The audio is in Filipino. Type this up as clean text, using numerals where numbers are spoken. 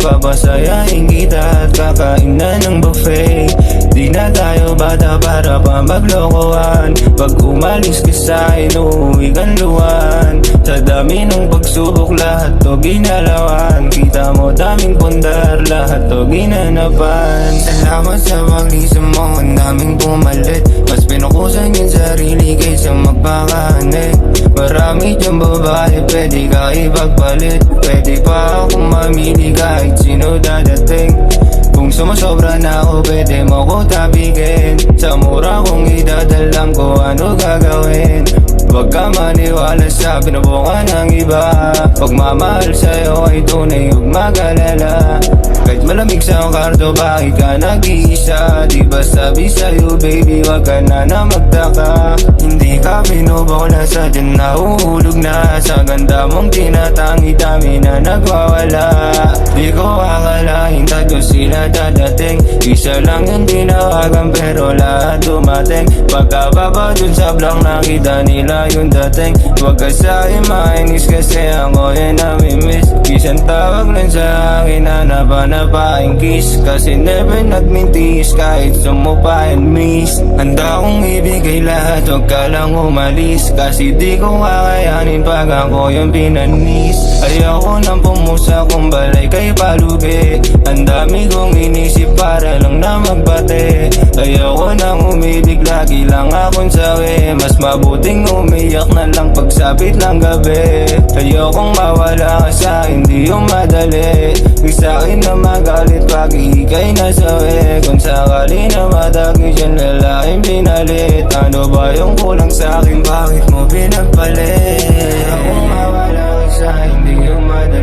papasayahin kita at kakain na ng buffet. Di na tayo bata para pa maglokohan. Pag umalis ka sa'kin, uuwi kang luwan. Sa dami ng pagsubok, lahat to ginalawan. Kita mo daming pundar, lahat to ginanapan. Salamat sa paglisa mo, ang daming pumalit. Mas pinukusan yung sarili kaysa magpakahanay. Marami dyan babae, pwede ka ipagpalit. Pwede pa akong mamili kahit sino dadating. Kung sumusobra na ako, pwede mo ko tabigin. Sa mura kong idadalang ko ano gagawin. Huwag ka maniwala sa binubukan ng iba. Pagmamahal sa'yo ay tunay, huwag mag-alala. Kahit malamig sa kwarto, bakit ka nag-iisa? Di ba sabi sa'yo baby, huwag ka na magtaka. Hindi ka binubukla, sadyan nahuhulog na. Sa ganda mong tinatangi, dami na nagwawala. Di ko akalain tatlo sila dadating. Isa lang yung tinawagan pero lahat dumating. Pagkababa dun sa block, nakita nila yung dating. Huwag ka sa'kin mainis kasi ako yan namimiss. Isang tawag lang sa akin, hanap-hanapain kiss. Kasi never nagmintis kahit sumupa and miss. Handa kong ibigay lahat, huwag ka lang umalis. Kasi di ko kakayanin pag ako yung pinanis. Ayoko nang pumusa kung balay kay palubi. Ang dami kong inisip para lang na magbate. Ayoko nang umibig, lagi lang akong sawi. Mas mabuting umiyak na lang pagsapit ng gabi. Ayokong mawala ka sa'kin, di yung madali. Huwag sa'kin na magalit pag ika'y nasawi. Kung sakali na matagi dyan, lalaking pinalit. Ano ba yung kulang sa'kin, bakit mo pinagpalit? Ayokong mawala ka sa'kin, di yung madali.